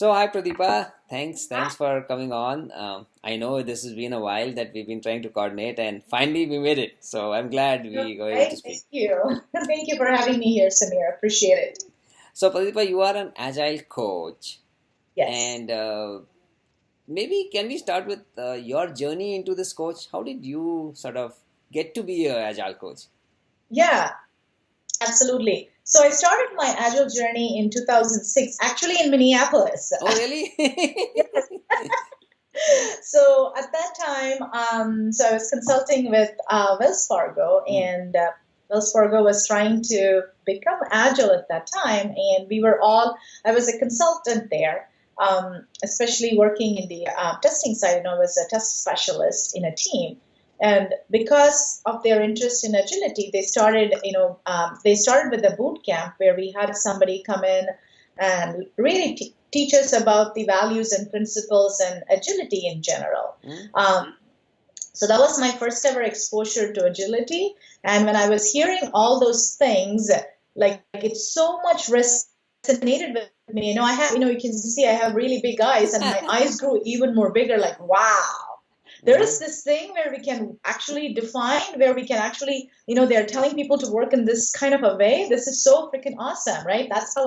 So, hi Pradeepa. Thanks for coming on. I know this has been a while that we've been trying to coordinate, and finally we made it. So, I'm glad we were able to Right? Thank speak. you. Thank you for having me here, Samir. Appreciate it. So, Pradeepa, you are an agile coach, Yes. and maybe can we start with your journey into this coach? How did you sort of get to be an agile coach? Yeah, absolutely. So I started my Agile journey in 2006, actually in Minneapolis. Oh, really? Yes. So at that time, so I was consulting with Wells Fargo, Hmm. and Wells Fargo was trying to become Agile at that time, and we were all. I was a consultant there, especially working in the testing side. I was a test specialist in a team, and because of their interest in agility, they started with a boot camp where we had somebody come in and really teach us about the values and principles and agility in general. Hmm. So that was my first ever exposure to agility. And when I was hearing all those things, like it so much resonated with me. You can see I have really big eyes, and my eyes grew even more bigger. Like, wow, there is Hmm. this thing where we can actually define, where we can actually, they're telling people to work in this kind of a way. This is so freaking awesome, right? That's how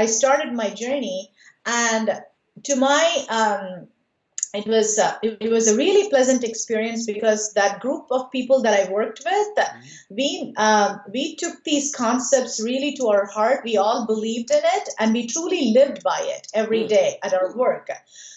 I started my journey. And to my it was a really pleasant experience because that group of people that I worked with, we took these concepts really to our heart. We all believed in it, and we truly lived by it every Hmm. day at our work.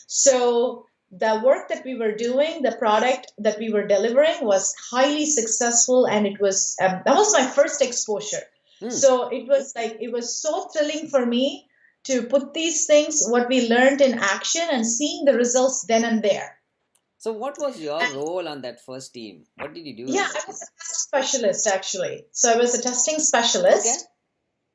So the work that we were doing, the product that we were delivering, was highly successful, and that was my first exposure. Hmm. So it was so thrilling for me to put these things, what we learned, in action and seeing the results then and there. So, what was your role on that first team? What did you do Yeah, on I that was team? a test specialist actually. So I was a testing Okay. specialist,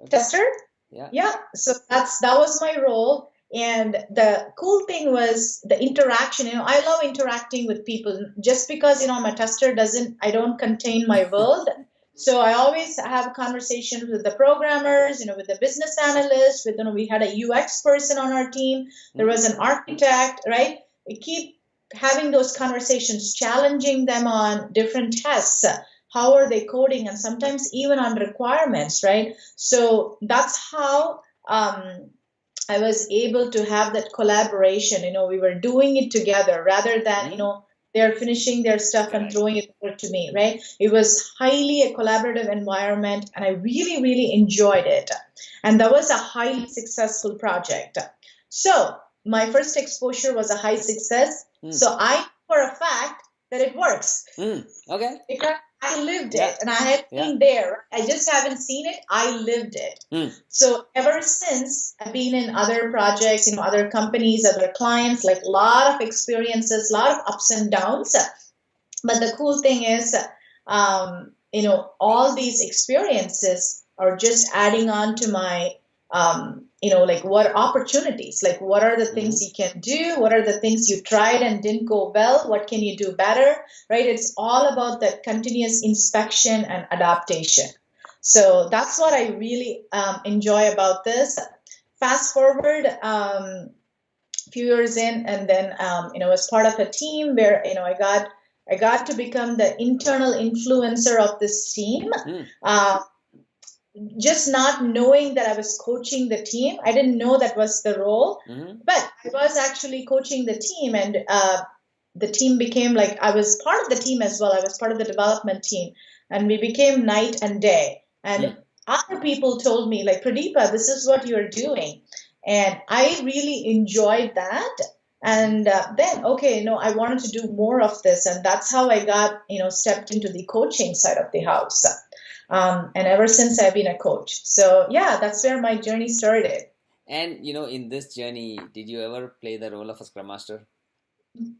Okay. tester. Yeah. Yeah, so that was my role. And the cool thing was the interaction. I love interacting with people. Just because I'm a tester doesn't I don't contain my world. So I always have conversations with the programmers, with the business analysts, we had a UX person on our team. There Hmm. was an architect, right? We keep having those conversations, challenging them on different tests. How are they coding, and sometimes even on requirements, right? So that's how I was able to have that collaboration. We were doing it together rather than, Hmm. they're finishing their stuff and Correct. throwing it over to me, right? It was highly a collaborative environment, and I really, really enjoyed it. And that was a highly successful project. So my first exposure was a high success. Hmm. So I know for a fact that it works Hmm. Okay. because I lived Yeah. it and I had Yeah. been there. I just haven't seen it. I lived it. Hmm. So ever since I've been in other projects, other companies, other clients, like a lot of experiences, a lot of ups and downs. But the cool thing is, all these experiences are just adding on to my, like what opportunities, like what are the Hmm. things you can do? What are the things you tried and didn't go well? What can you do better? Right? It's all about that continuous inspection and adaptation. So that's what I really enjoy about this. Fast forward, few years in, and then as part of a team where I got to become the internal influencer of this team. Hmm. uh, just not knowing that I was coaching the team, I didn't know that was the role, Hmm. but I was actually coaching the team. And the team became, like, I was part of the team as well. I was part of the development team, and we became night and day. Hmm. And other people told me, like, Pradeepa, this is what you're doing, and I really enjoyed that. Hmm. And then, okay, no, I wanted to do more of this, and that's how I got, stepped into the coaching side of the house. And ever since, I've been a coach. So yeah, that's where my journey started. And in this journey, did you ever play the role of a Scrum Master?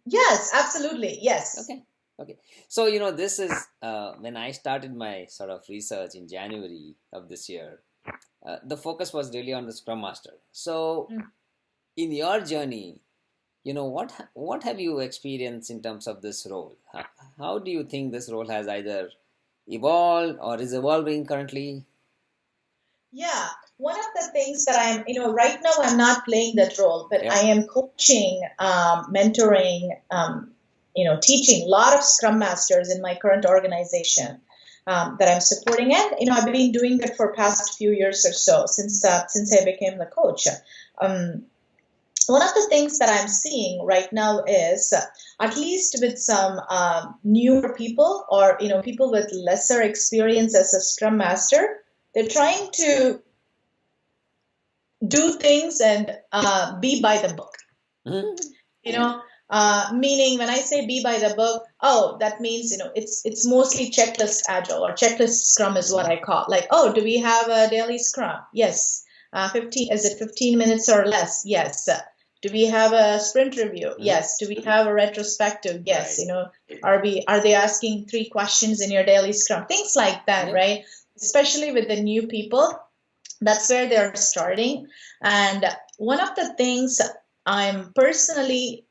Yes, absolutely. Yes. Okay. Okay. So, this is when I started my sort of research in January of this year. The focus was really on the Scrum Master. So, Mm. in your journey, what have you experienced in terms of this role? How do you think this role has either evolved or is evolving currently? Yeah. one of the things that I'm, right now I'm not playing that role, but Yeah. I am coaching, mentoring, teaching a lot of Scrum Masters in my current organization that I'm supporting. And, I've been doing that for past few years or so since I became the coach. One of the things that I'm seeing right now is, at least with some newer people or people with lesser experience as a Scrum Master, they're trying to do things and be by the book. Meaning when I say be by the book, that means it's mostly checklist agile or checklist Scrum is what I call. Like, do we have a daily Scrum? Yes. 15 is it 15 minutes or less? Yes. Do we have a sprint review? Yes. Do we have a retrospective? Yes. Right. Are they asking 3 questions in your daily Scrum? Things like that, right? Especially with the new people, that's where they're starting. And one of the things I'm personally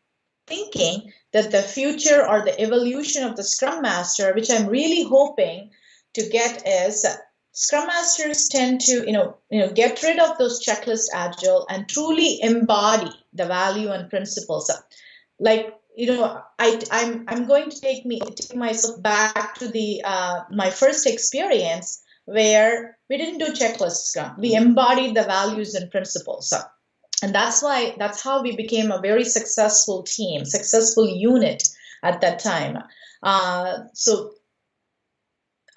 thinking that the future or the evolution of the Scrum Master, which I'm really hoping to get, is Scrum Masters tend to, get rid of those checklist agile and truly embody the value and principles. Like, I'm going to take myself back to the my first experience where we didn't do checklist Scrum. We embodied the values and principles. And that's how we became a very successful team, successful unit at that time. So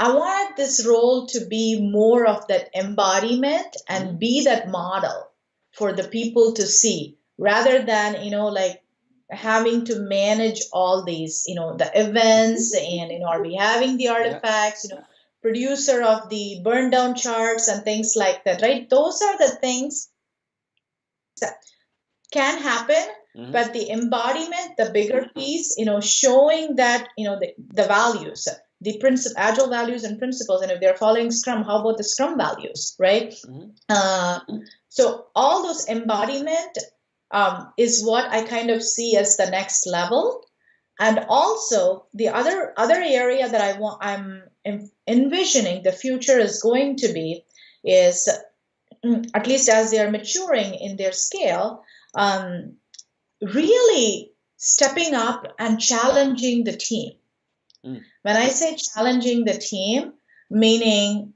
I wanted this role to be more of that embodiment and be that model for the people to see, rather than, like having to manage all these, the events and, are we having the artifacts, producer of the burn down charts and things like that, right? Those are the things that can happen. But the embodiment, the bigger piece, showing that, the values, the agile values and principles, and if they're following Scrum, how about the Scrum values, right? So all those embodiment is what I kind of see as the next level. And also the other area that I'm envisioning the future is going to be is, at least as they are maturing in their scale, really stepping up and challenging the team. When I say challenging the team, meaning,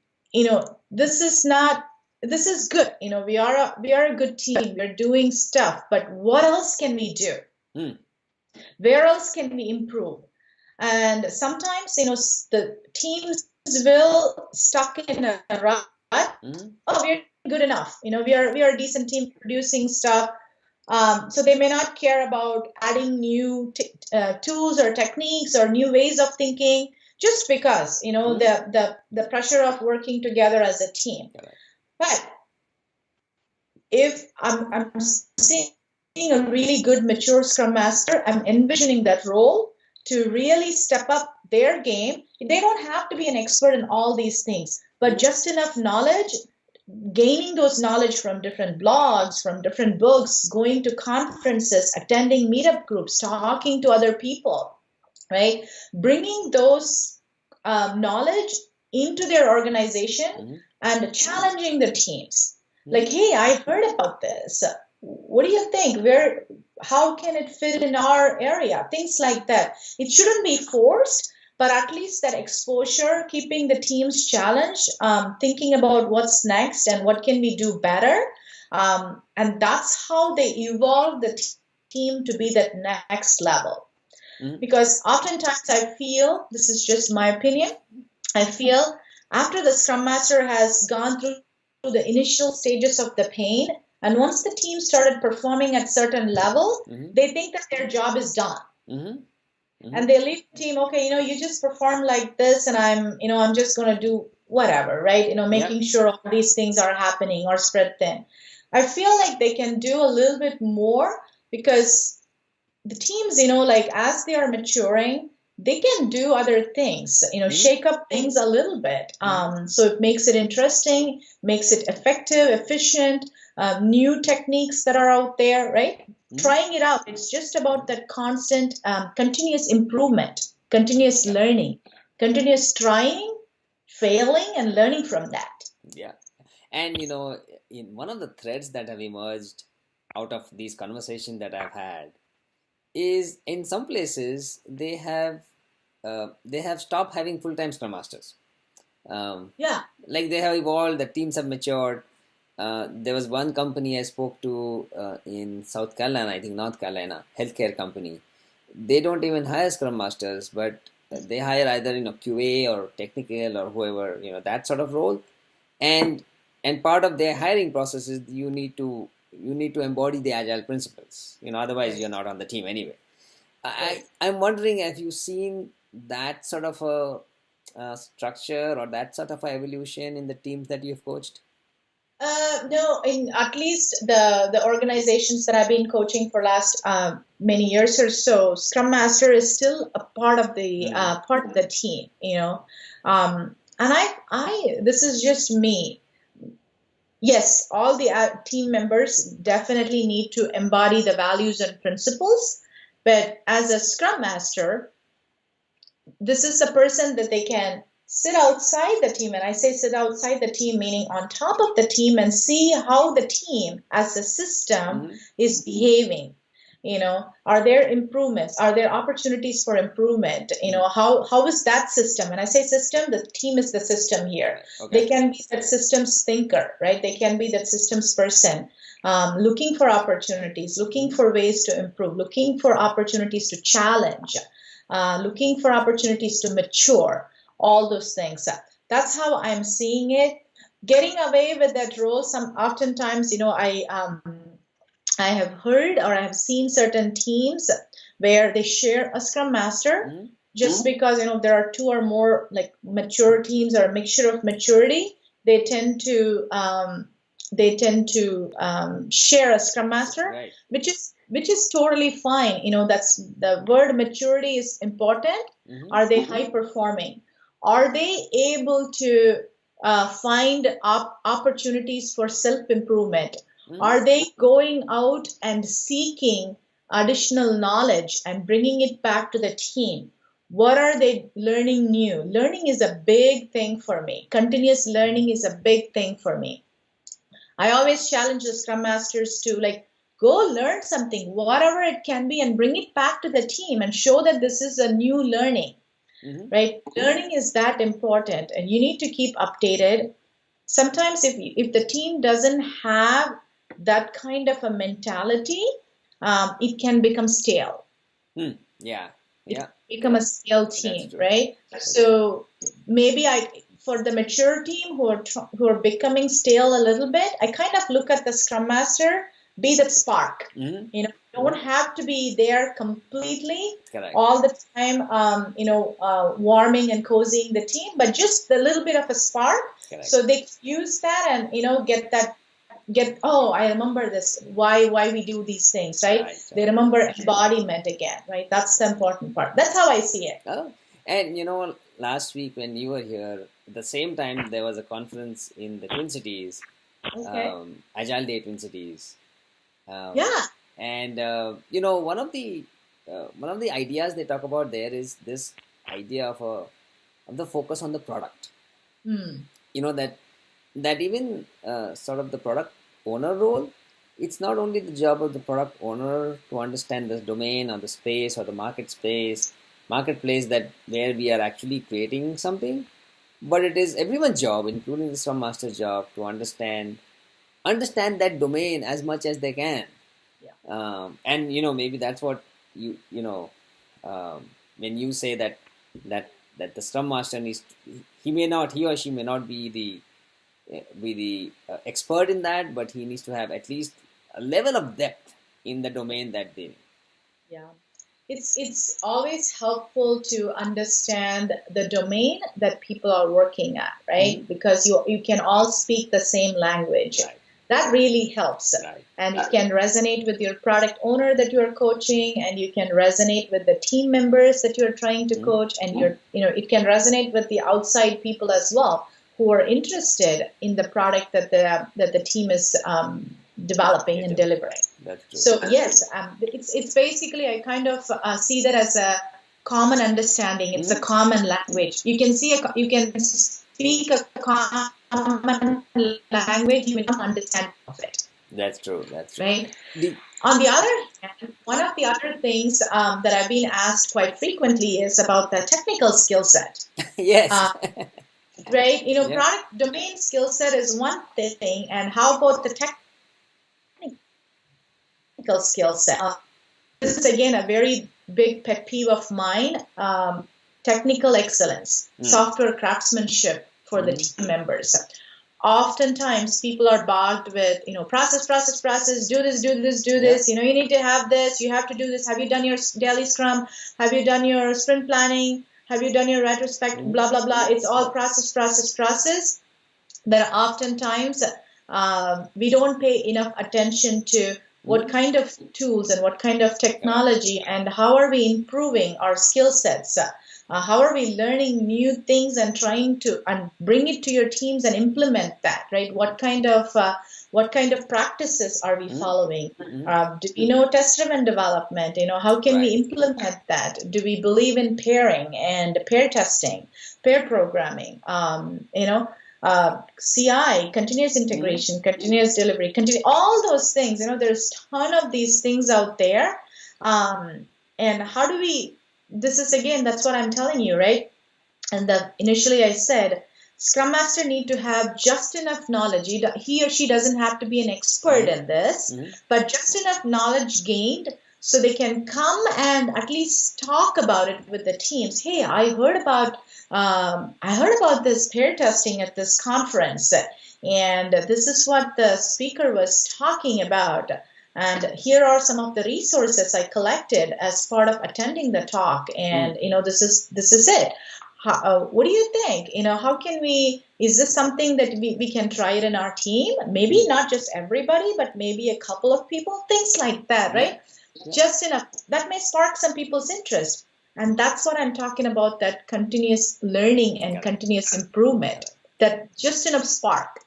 this is good. We are a good team. We're doing stuff, but what else can we do? Where else can we improve? And sometimes, the teams will stuck in a rut. We're good enough. We are a decent team producing stuff. So they may not care about adding new tools or techniques or new ways of thinking, just because the pressure of working together as a team. But if I'm seeing a really good mature Scrum Master, I'm envisioning that role to really step up their game. They don't have to be an expert in all these things, but just enough knowledge. Gaining those knowledge from different blogs, from different books, going to conferences, attending meetup groups, talking to other people, right? Bringing those knowledge into their organization and challenging the teams. Like, hey, I heard about this. What do you think? How can it fit in our area? Things like that. It shouldn't be forced, but at least that exposure, keeping the teams challenged, thinking about what's next and what can we do better. And that's how they evolve the team to be that next level. Because oftentimes I feel, this is just my opinion, I feel after the Scrum Master has gone through the initial stages of the pain, and once the team started performing at certain level, they think that their job is done. And they leave the team, okay, you just perform like this, and I'm just going to do whatever, right? Making sure all these things are happening or spread thin. I feel like they can do a little bit more, because the teams, like as they are maturing, they can do other things, shake up things a little bit. So it makes it interesting, makes it effective, efficient, new techniques that are out there, right? Trying it out. It's just about that constant, continuous improvement, continuous learning, continuous trying, failing, and learning from that. Yeah. And in one of the threads that have emerged out of these conversations that I've had is in some places they have stopped having full-time Scrum Masters. Yeah. Like they have evolved, the teams have matured. There was one company I spoke to in South Carolina, I think North Carolina, healthcare company. They don't even hire Scrum Masters, but they hire either QA or technical or whoever, that sort of role. And part of their hiring process is you need to embody the agile principles. Otherwise you're not on the team anyway. I'm wondering, have you seen that sort of a structure or that sort of a evolution in the teams that you've coached? No, in at least the organizations that I've been coaching for last many years or so, Scrum Master is still a part of the team, and I this is just me. Yes, all the team members definitely need to embody the values and principles, but as a Scrum Master, this is a person that they can sit outside the team. And I say sit outside the team, meaning on top of the team, and see how the team as a system is behaving. Are there improvements? Are there opportunities for improvement? How is that system? And I say system, the team is the system here. Okay. They can be that systems thinker, right? They can be that systems person, looking for opportunities, looking for ways to improve, looking for opportunities to challenge, looking for opportunities to mature, all those things. That's how I'm seeing it. Getting away with that role, oftentimes, I have heard or I have seen certain teams where they share a Scrum Master just because there are two or more like mature teams or a mixture of maturity. They tend to share a Scrum Master, right, which is totally fine. That's the word maturity is important. Are they high performing? Are they able to find opportunities for self improvement? Are they going out and seeking additional knowledge and bringing it back to the team? What are they learning new? Learning is a big thing for me. Continuous learning is a big thing for me. I always challenge the Scrum Masters to go learn something, whatever it can be, and bring it back to the team and show that this is a new learning, right? Learning is that important, and you need to keep updated. Sometimes if the team doesn't have that kind of a mentality, it can become stale. Yeah. Become a stale team, right? So maybe for the mature team who are becoming stale a little bit, I kind of look at the Scrum Master, be that spark. You don't have to be there completely all the time, warming and cozying the team, but just a little bit of a spark. So they use that and I remember this, why we do these things, right? They remember embodiment again, right? That's the important part. That's how I see it. And last week when you were here, at the same time there was a conference in the Twin Cities, Agile Day Twin Cities. And one of the ideas they talk about there is this idea of the focus on the product. That even sort of the product owner role, it's not only the job of the product owner to understand the domain or the space or the marketplace that where we are actually creating something, but it is everyone's job, including the Scrum Master's job, to understand that domain as much as they can. And maybe that's what when you say that the Scrum Master he or she may not be the expert in that, but he needs to have at least a level of depth in the domain that they. It's always helpful to understand the domain that people are working at, right? Because you can all speak the same language. That really helps. And it can resonate with your product owner that you're coaching, and you can resonate with the team members that you're trying to coach, and it can resonate with the outside people as well who are interested in the product that the team is developing and delivering. That's true. So yes, it's basically, I kind of see that as a common understanding. It's a common language. You can speak a common common language, you may not understand of it. That's true. That's true. Right. The, On the other hand, one of the other things that I've been asked quite frequently is about the technical skill set. yes. Right. Yeah. Product domain skill set is one thing, and how about the technical skill set? This is again a very big pet peeve of mine. Technical excellence, software craftsmanship for the team members. Oftentimes people are bogged with, process, do this, you need to have this, you have to do this. Have you done your daily scrum? Have you done your sprint planning? Have you done your retrospect? Blah, blah, blah. It's all process. That oftentimes we don't pay enough attention to what kind of tools and what kind of technology and how are we improving our skill sets. How are we learning new things and trying to bring it to your teams and implement that, right? What kind of practices are we following? Do we know test-driven development? How can we implement that? Do we believe in pairing and pair testing, pair programming? CI, continuous integration, continuous delivery, all those things. There's a ton of these things out there. And how do we? This is again, that's what I'm telling you, right? And initially I said, Scrum Master need to have just enough knowledge. He or she doesn't have to be an expert in this, but just enough knowledge gained so they can come and at least talk about it with the teams. Hey, I heard about this pair testing at this conference, and this is what the speaker was talking about. And here are some of the resources I collected as part of attending the talk. And, this is it. What do you think? How can is this something that we can try it in our team? Maybe not just everybody, but maybe a couple of people, things like that, right? Yeah. Just enough. That may spark some people's interest. And that's what I'm talking about, that continuous learning and continuous improvement, that just enough spark.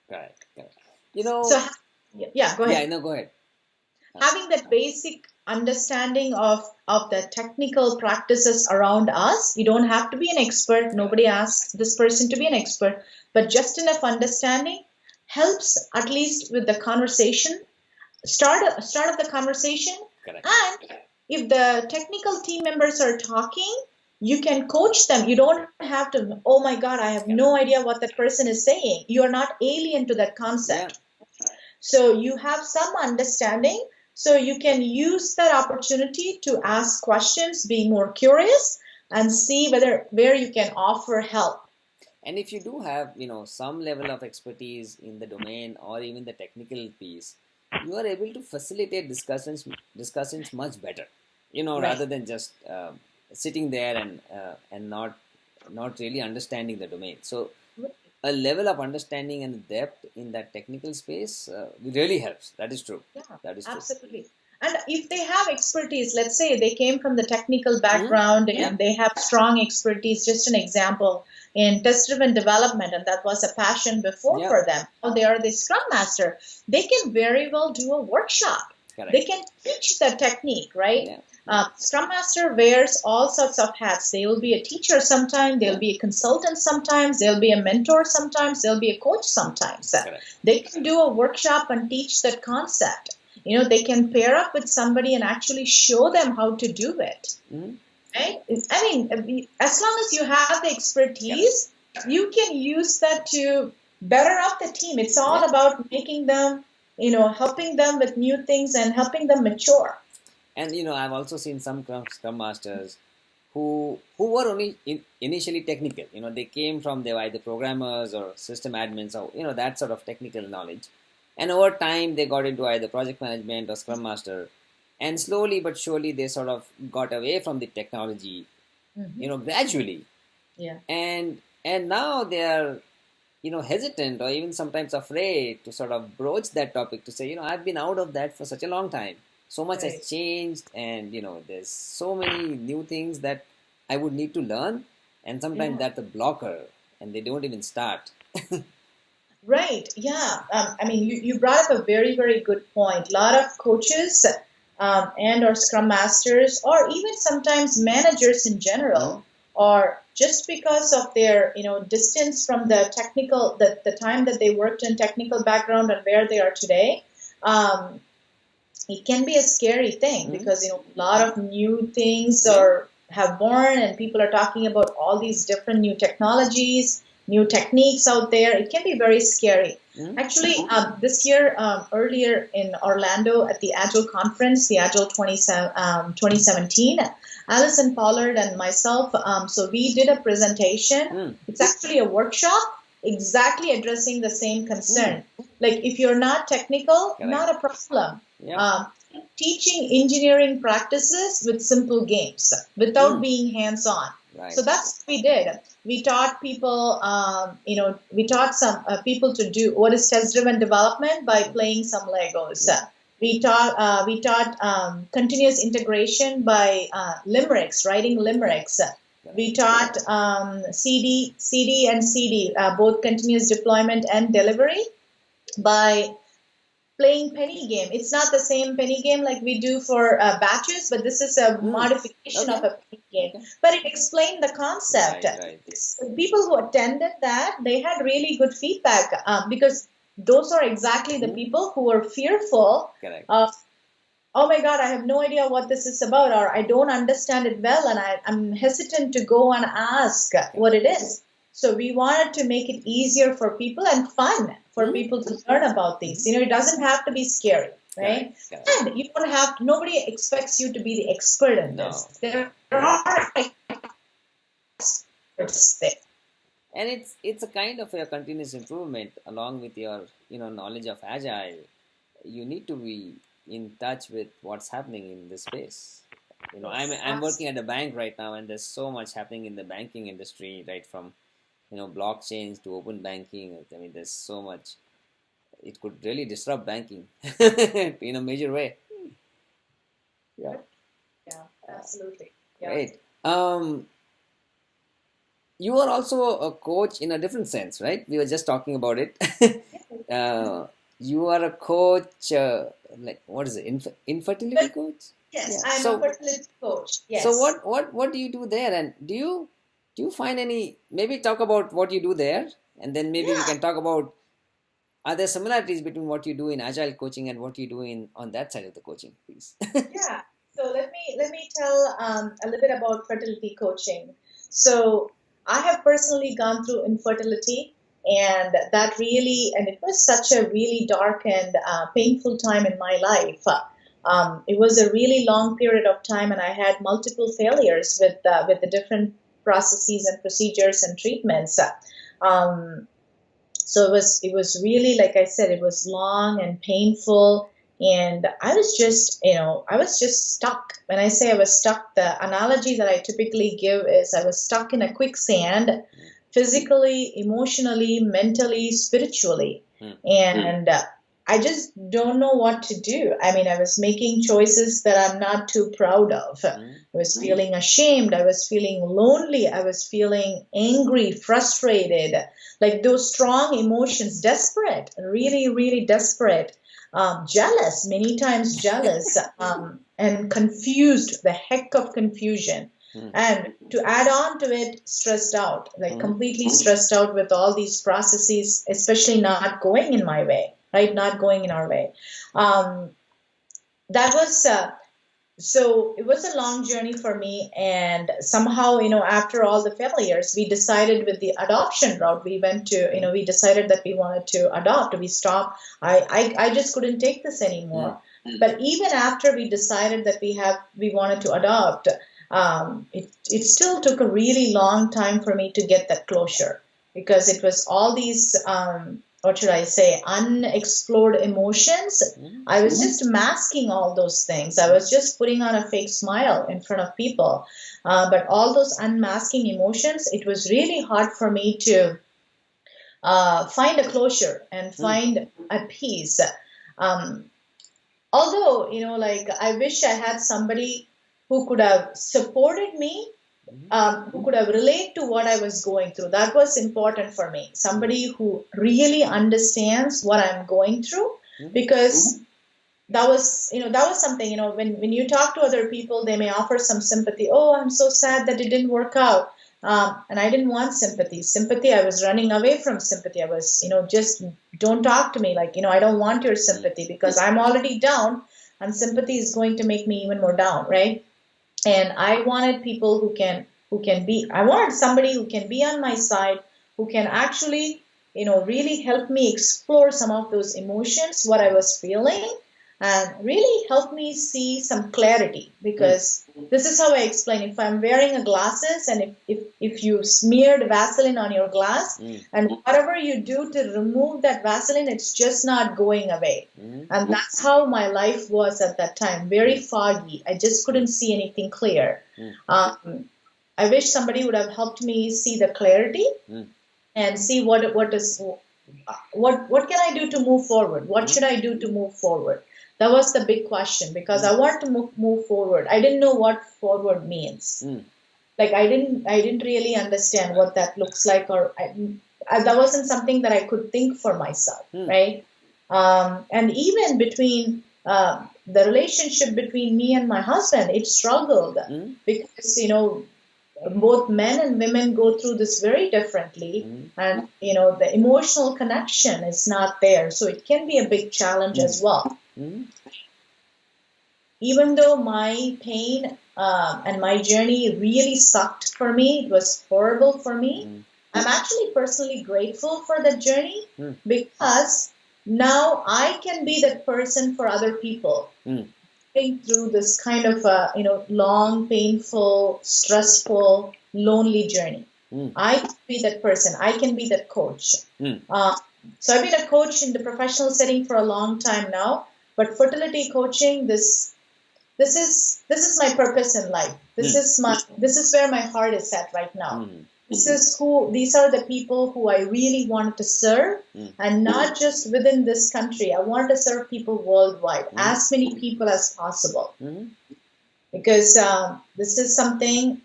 Right. So, yeah, go ahead. Yeah, no, go ahead. Having that basic understanding of the technical practices around us. You don't have to be an expert. Nobody asks this person to be an expert, but just enough understanding helps, at least with the conversation, start of the conversation. Correct. And if the technical team members are talking, you can coach them. You don't have to, oh my God, I have no idea what that person is saying. You are not alien to that concept. Yeah. So you have some understanding. So you can use that opportunity to ask questions, be more curious, and see where you can offer help. And if you do have, some level of expertise in the domain or even the technical piece, you are able to facilitate discussions much better, rather than just sitting there and not really understanding the domain. So a level of understanding and depth in that technical space really helps. That is true. Yeah, that is absolutely. True. And if they have expertise, let's say they came from the technical background and they have strong expertise, just an example, in test-driven development, and that was a passion before for them. Now they are the Scrum Master. They can very well do a workshop. Correct. They can teach the technique, right? Yeah. Scrum Master wears all sorts of hats. They will be a teacher sometimes, they'll be a consultant sometimes, they'll be a mentor sometimes, they'll be a coach sometimes. They can do a workshop and teach that concept. They can pair up with somebody and actually show them how to do it. Right? I mean, as long as you have the expertise, you can use that to better up the team. It's all about making them, helping them with new things and helping them mature. And, I've also seen some Scrum Masters who were only initially technical. They came from, they were either programmers or system admins or, that sort of technical knowledge. And over time, they got into either project management or Scrum Master. And slowly but surely, they sort of got away from the technology, gradually. Yeah. And now they are, hesitant or even sometimes afraid to sort of broach that topic, to say, I've been out of that for such a long time. So much has changed, and there's so many new things that I would need to learn, and sometimes that's a blocker, and they don't even start. Right. Yeah. I mean, you brought up a very, very good point. A lot of coaches and or Scrum Masters, or even sometimes managers in general, or just because of their distance from the technical, the time that they worked in technical background and where they are today. It can be a scary thing because a lot of new things have born, and people are talking about all these different new technologies, new techniques out there. It can be very scary. Actually, this year, earlier in Orlando at the Agile conference, the Agile 2017, Alison Pollard and myself, so we did a presentation. It's actually a workshop exactly addressing the same concern. Like, if you're not technical, not a problem. Teaching engineering practices with simple games without being hands-on. Right. So that's what we did. We taught people, we taught some people to do what is test-driven development by playing some Legos. We taught continuous integration by limericks, writing limericks. We taught CD and CD, both continuous deployment and delivery, by playing penny game. It's not the same penny game like we do for batches, but this is a modification of a penny game. But it explained the concept. Right. People who attended that, they had really good feedback because those are exactly the people who were fearful of, oh my God, I have no idea what this is about, or I don't understand it well, and I'm hesitant to go and ask what it is. So we wanted to make it easier for people and fun for people to learn about these. It doesn't have to be scary, right? And you don't have to, nobody expects you to be the expert in this. There are experts there. And it's a kind of a continuous improvement along with your knowledge of Agile. You need to be in touch with what's happening in this space. I'm working at a bank right now, and there's so much happening in the banking industry, right from blockchains to open banking. I mean, there's so much. It could really disrupt banking in a major way. Yeah, absolutely. Yeah. Great. You are also a coach in a different sense, right? We were just talking about it. You are a coach, like, what is it? Infertility coach? Yes, I'm a fertility coach. Yes. So what do you do there? And do you find any, maybe talk about what you do there, and then maybe we can talk about, are there similarities between what you do in Agile coaching and what you do on that side of the coaching, please? Yeah. So let me tell a little bit about fertility coaching. So I have personally gone through infertility, and it was such a really dark and painful time in my life. It was a really long period of time, and I had multiple failures with the different processes and procedures and treatments. So it was really, like I said, it was long and painful, and I was just stuck. When I say I was stuck, the analogy that I typically give is I was stuck in a quicksand, physically, emotionally, mentally, spiritually, and I just don't know what to do. I mean, I was making choices that I'm not too proud of. I was feeling ashamed. I was feeling lonely. I was feeling angry, frustrated, like those strong emotions, desperate, really, really desperate, jealous, many times jealous, and confused, the heck of confusion. And to add on to it, stressed out, like completely stressed out with all these processes, especially not going in my way. Right, not going in our way. That was so. It was a long journey for me, and somehow, after all the failures, we decided with the adoption route. We went to, we decided that we wanted to adopt. We stopped. I just couldn't take this anymore. But even after we decided that we wanted to adopt, it still took a really long time for me to get that closure, because it was all these. What should I say, unexplored emotions. I was just masking all those things. I was just putting on a fake smile in front of people. But all those unmasking emotions, it was really hard for me to find a closure and find a peace. Although, I wish I had somebody who could have supported me, who could have related to what I was going through. That was important for me. Somebody who really understands what I'm going through, because that was something, when you talk to other people, they may offer some sympathy. Oh, I'm so sad that it didn't work out. And I didn't want sympathy. Sympathy, I was running away from sympathy. I was, just don't talk to me. Like, I don't want your sympathy because I'm already down, and sympathy is going to make me even more down, right? And I wanted people who can be. I wanted somebody who can be on my side, who can actually, really help me explore some of those emotions, what I was feeling, and really help me see some clarity. Because this is how I explain. If I'm wearing a glasses, and if you smeared Vaseline on your glass, and whatever you do to remove that Vaseline, it's just not going away. And that's how my life was at that time. Very foggy. I just couldn't see anything clear. I wish somebody would have helped me see the clarity and see what can I do to move forward? What should I do to move forward? That was the big question, because I wanted to move forward. I didn't know what forward means. Like I didn't really understand what that looks like, or that wasn't something that I could think for myself, right? And even between the relationship between me and my husband, it struggled because both men and women go through this very differently, and the emotional connection is not there, so it can be a big challenge as well. Even though my pain and my journey really sucked for me, it was horrible for me, I'm actually personally grateful for that journey, because now I can be that person for other people through this kind of long, painful, stressful, lonely journey. I can be that person. I can be that coach. So I've been a coach in the professional setting for a long time now, but fertility coaching, this is my purpose in life. This is where my heart is at right now. These are the people who I really wanted to serve, and not just within this country. I wanted to serve people worldwide, as many people as possible, because this is something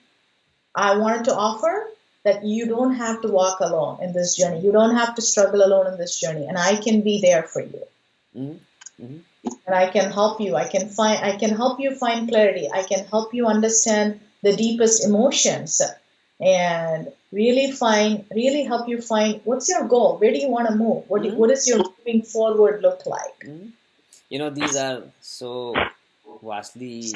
I wanted to offer, that you don't have to walk alone in this journey. You don't have to struggle alone in this journey, and I can be there for you. And I can help you. I can help you find clarity. I can help you understand the deepest emotions, and really help you find what's your goal. Where do you want to move? What does your moving forward look like? These are so vastly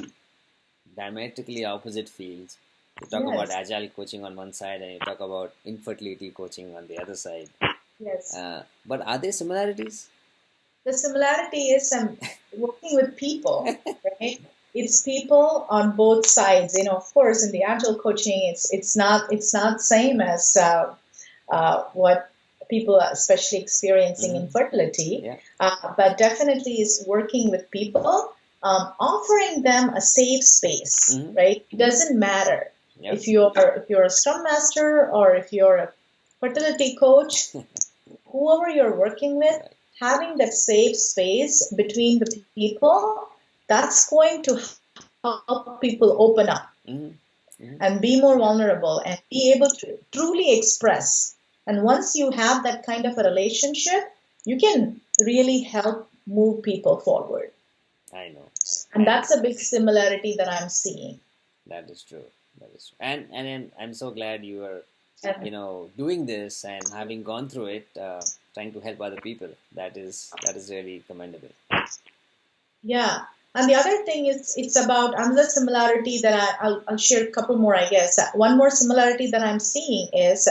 diametrically opposite fields. You talk about agile coaching on one side, and you talk about infertility coaching on the other side. Yes. But are there similarities? The similarity is working with people, right? It's people on both sides. Of course, in the agile coaching, it's not same as what people are especially experiencing infertility, but definitely is working with people, offering them a safe space, right? It doesn't matter if you're a Scrum Master or if you're a fertility coach, whoever you're working with. Having that safe space between the people, that's going to help people open up and be more vulnerable and be able to truly express. And once you have that kind of a relationship, you can really help move people forward. I know. And that's a big similarity that I'm seeing. That is true. And I'm so glad you are doing this and having gone through it, trying to help other people. That is really commendable. Yeah. And the other thing is, it's about another similarity that I'll share a couple more, I guess. One more similarity that I'm seeing is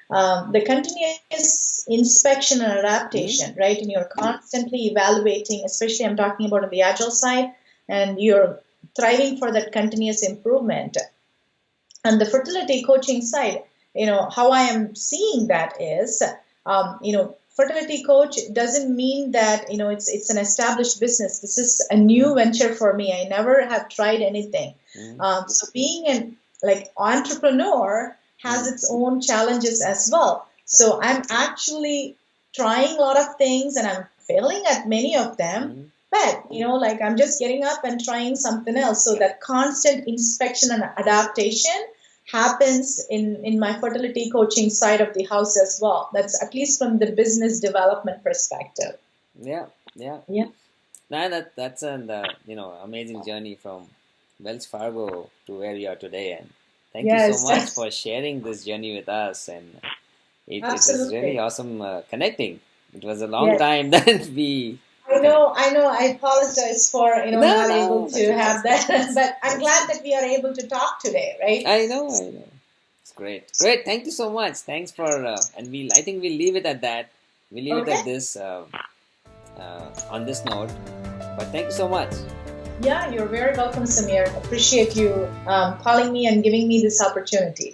the continuous inspection and adaptation, right? And you're constantly evaluating, especially I'm talking about on the agile side, and you're thriving for that continuous improvement. And the fertility coaching side, how I am seeing that is, fertility coach doesn't mean that, it's an established business. This is a new venture for me. I never have tried anything. So being an entrepreneur has its own challenges as well. So I'm actually trying a lot of things, and I'm failing at many of them. But, I'm just getting up and trying something else. So that constant inspection and adaptation happens in my fertility coaching side of the house as well. That's at least from the business development perspective. Yeah. Now that's an amazing journey from Wells Fargo to where you are today, and Thank you so Yes, much for sharing this journey with us, and it was really absolutely. awesome connecting. It was a long Yes. time that we connect. I know. I apologize for No, not able no, to nothing. have that, but I'm That's glad that we are able to talk today, right? I know, I know. It's great, great. Thank you so much. Thanks for and we. I think we'll leave it at that. We leave it Okay. at this on this note. But thank you so much. Yeah, you're very welcome, Samir. Appreciate you calling me and giving me this opportunity.